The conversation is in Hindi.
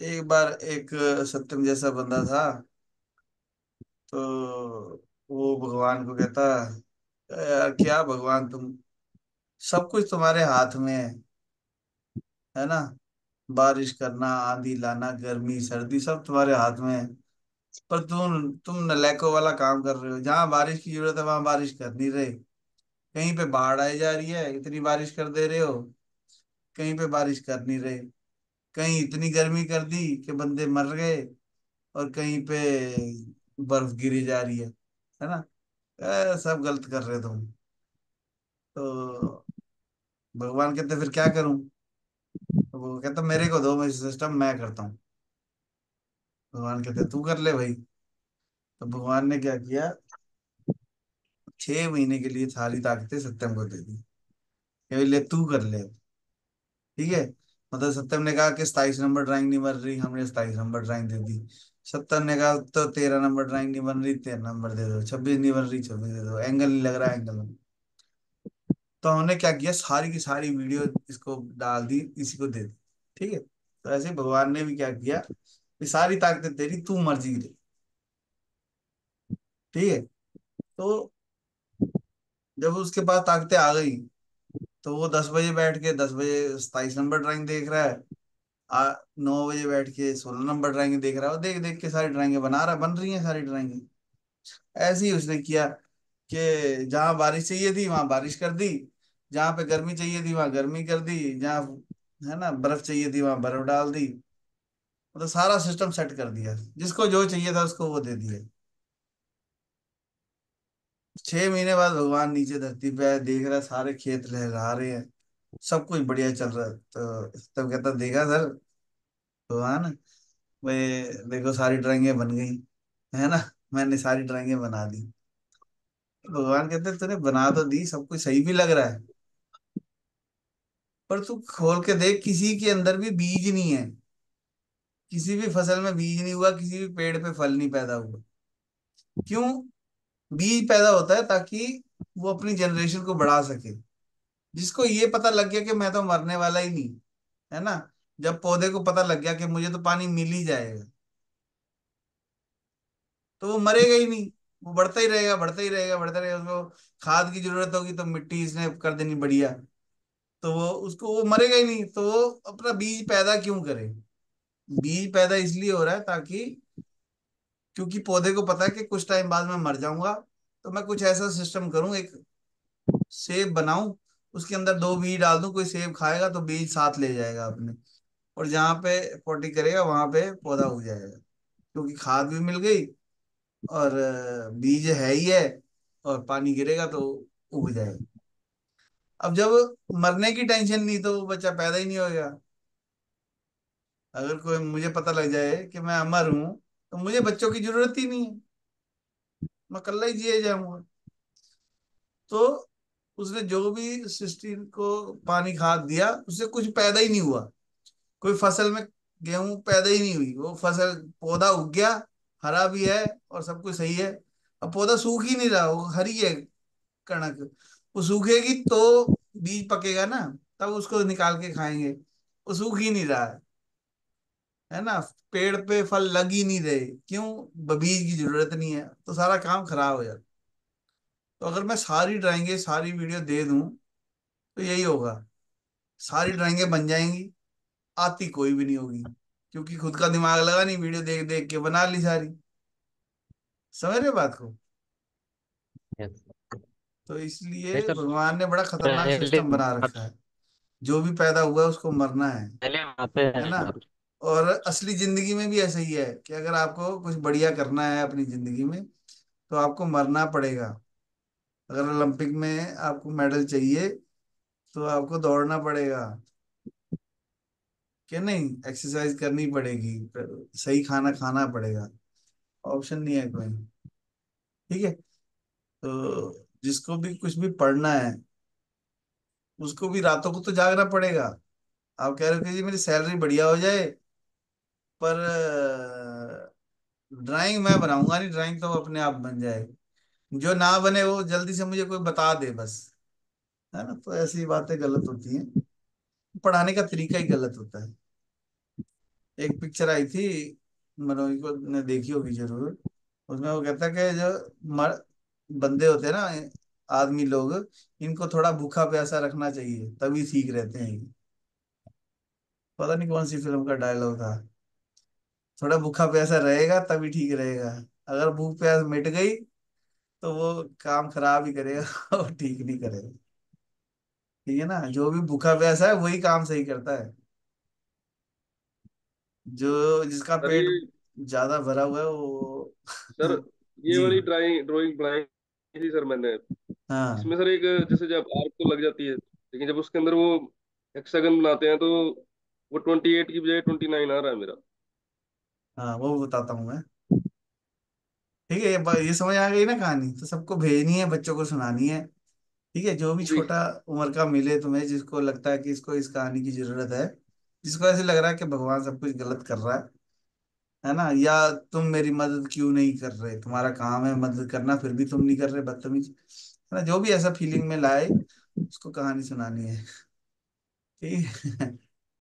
एक बार एक सत्यम जैसा बंदा था। तो वो भगवान को कहता, यार क्या भगवान तुम, सब कुछ तुम्हारे हाथ में है ना। बारिश करना, आंधी लाना, गर्मी सर्दी सब तुम्हारे हाथ में है। पर तुम नलायकों वाला काम कर रहे हो। जहाँ बारिश की जरूरत है वहां बारिश कर नहीं रहे। कहीं पे बाढ़ आई जा रही है, इतनी बारिश कर दे रहे हो। कहीं पे बारिश कर नहीं रहे। कहीं इतनी गर्मी कर दी कि बंदे मर गए। और कहीं पे बर्फ गिरी जा रही है ना। सब गलत कर रहे हो तुम। तो भगवान कहते फिर क्या करूं। तो वो कहता मेरे को दो, मैं सिस्टम मैं करता हूँ। भगवान कहते तू कर ले भाई। तो भगवान ने क्या किया, 6 महीने के लिए सारी ताकतें सत्यम को दे दी कि भाई ले तू कर ले। ठीक है। मतलब सत्यम ने कहा कि 27 नंबर ड्राइंग नहीं बन रही, हमने 27 नंबर ड्राइंग दे दी। सत्यम ने कहा तो 13 नंबर ड्राइंग नहीं बन रही, 13 नंबर दे दो। 26 नहीं बन रही, 26 दे दो। एंगल नहीं लग रहा, एंगल। तो हमने क्या किया, सारी की सारी वीडियो इसको डाल दी, इसी को दे दी। ठीक है। तो ऐसे ही भगवान ने भी क्या किया, ये सारी ताकतें तेरी, तू मर्जी ले। ठीक है। तो जब उसके पास ताकतें आ गई, तो वो 10 बजे बैठ के 10 बजे 27 नंबर ड्राइंग देख रहा है। 9 बजे बैठ के 16 नंबर ड्राइंग देख रहा है। वो देख देख के सारी ड्राइंगें बना रहा है, बन रही हैं सारी ड्राइंगें। ऐसे ही उसने किया कि जहां बारिश चाहिए थी वहां बारिश कर दी। जहां पे गर्मी चाहिए थी वहां गर्मी कर दी। जहां है ना बर्फ चाहिए थी वहां बर्फ डाल दी। मतलब सारा सिस्टम सेट कर दिया, जिसको जो चाहिए था उसको वो दे दिया। 6 महीने बाद भगवान नीचे धरती पे आए, देख रहा है सारे खेत लहरा रहे हैं, सब कुछ बढ़िया चल रहा है। तो तब कहता देखा सर भगवान, मैं देखो सारी ड्राइंगें बन गई है ना, मैंने सारी ड्राइंगें बना दी। भगवान कहते तूने बना तो दी, सब कुछ सही भी लग रहा है, पर तू खोल के देख किसी के अंदर भी बीज नहीं है। किसी भी फसल में बीज नहीं हुआ, किसी भी पेड़ पे फल नहीं पैदा हुआ। क्यों? बीज पैदा होता है ताकि वो अपनी जनरेशन को बढ़ा सके। जिसको ये पता लग गया कि मैं तो मरने वाला ही नहीं, है ना। जब पौधे को पता लग गया कि मुझे तो पानी मिल ही जाएगा, तो वो मरेगा ही नहीं। वो बढ़ता ही रहेगा, बढ़ता ही रहेगा, बढ़ता रहेगा। उसको खाद की जरूरत होगी तो मिट्टी इसने कर देनी बढ़िया। तो वो उसको वो मरेगा ही नहीं, तो वो अपना बीज पैदा क्यों करे। बीज पैदा इसलिए हो रहा है ताकि, क्योंकि पौधे को पता है कि कुछ टाइम बाद मैं मर जाऊंगा। तो मैं कुछ ऐसा सिस्टम करूं, एक सेब बनाऊं, उसके अंदर दो बीज डाल दूं, कोई सेब खाएगा तो बीज साथ ले जाएगा अपने। और जहां पे पोटी करेगा वहां पे पौधा उग जाएगा, क्योंकि खाद भी मिल गई और बीज है ही है। और पानी गिरेगा तो उग जाएगा। अब जब मरने की टेंशन नहीं तो वो बच्चा पैदा ही नहीं होगा। अगर कोई मुझे पता लग जाए कि मैं अमर हूं, तो मुझे बच्चों की जरूरत ही नहीं है, मैं अकेला ही जिए जाऊंगा। तो उसने जो भी सृष्टि को पानी खाद दिया, उससे कुछ पैदा ही नहीं हुआ। कोई फसल में गेहूं पैदा ही नहीं हुई, वो फसल पौधा उग गया, हरा भी है और सब कुछ सही है। अब पौधा सूख ही नहीं रहा, वो हरी है कणक। वो सूखेगी तो बीज पकेगा ना, तब उसको निकाल के खाएंगे। वो सूख ही नहीं रहा है ना। पेड़ पे फल लग ही नहीं रहे, क्यों? बीज की जरूरत नहीं है, तो सारा काम खराब हो जाता। तो अगर मैं सारी ड्राइंगें सारी वीडियो दे दूं तो यही होगा, सारी ड्राइंगें बन जाएंगी, आती कोई भी नहीं होगी। क्योंकि खुद का दिमाग लगा नहीं, वीडियो देख देख के बना ली सारी। समझ रहे बात को? Yes. तो नहीं इसलिए तो भगवान ने बड़ा खतरनाक पहले सिस्टम बना रखा है। जो भी पैदा हुआ है उसको मरना पहले आते है ना। हैं। और असली जिंदगी में भी ऐसा ही है कि अगर आपको कुछ बढ़िया करना है अपनी जिंदगी में, तो आपको मरना पड़ेगा। अगर ओलंपिक में आपको मेडल चाहिए, तो आपको दौड़ना पड़ेगा, कि नहीं, एक्सरसाइज करनी पड़ेगी, सही खाना खाना पड़ेगा। ऑप्शन नहीं है कोई। ठीक है। तो जिसको भी कुछ भी पढ़ना है, उसको भी रातों को तो जागना पड़ेगा। आप कह रहे हो कि जी मेरी सैलरी बढ़िया हो जाए, पर ड्राइंग मैं बनाऊंगा नहीं, ड्राइंग तो अपने आप बन जाए। जो ना बने वो जल्दी से मुझे कोई बता दे बस, है ना। तो ऐसी बातें गलत होती हैं। पढ़ाने का तरीका ही गलत होता है। एक पिक्चर आई थी, मनोज को ने देखी होगी जरूर। उसमें वो कहता है कि जो मर बंदे होते हैं ना, आदमी लोग, इनको थोड़ा भूखा प्यासा रखना चाहिए तभी ठीक रहते हैं ये। पता नहीं कौन सी फिल्म का डायलॉग था। थोड़ा भूखा प्यासा रहेगा तभी ठीक रहेगा। अगर भूख प्यास मिट गई तो वो काम खराब ही करेगा और ठीक नहीं करेगा। ठीक है ना, जो भी भूखा प्यासा है वही काम सही करता है। जो जिसका सर पेट ये ज्यादा भरा हुआ है वो सर ये जी। वाली ड्राइंग बनाई थी सर मैंने। हाँ इसमें सर एक, जैसे जब आर्क तो लग जाती है, लेकिन जब उसके अंदर वो हेक्सागन बनाते हैं तो वो 28 की बजाय 29 आ रहा है मेरा। हाँ, वो बताता हूँ मैं। ठीक है, ये समझ आ गई ना कहानी, तो सबको भेजनी है, बच्चों को सुनानी है। ठीक है, जो भी जी। छोटा उम्र का मिले तुम्हें, जिसको लगता है कि इसको इस कहानी की जरूरत है, जिसको ऐसे लग रहा है कि भगवान सब कुछ गलत कर रहा है ना, या तुम मेरी मदद क्यों नहीं कर रहे, तुम्हारा काम है मदद करना फिर भी तुम नहीं कर रहे, बदतमीज, है ना, जो भी ऐसा फीलिंग में लाए, उसको कहानी सुनानी है। ठीक है।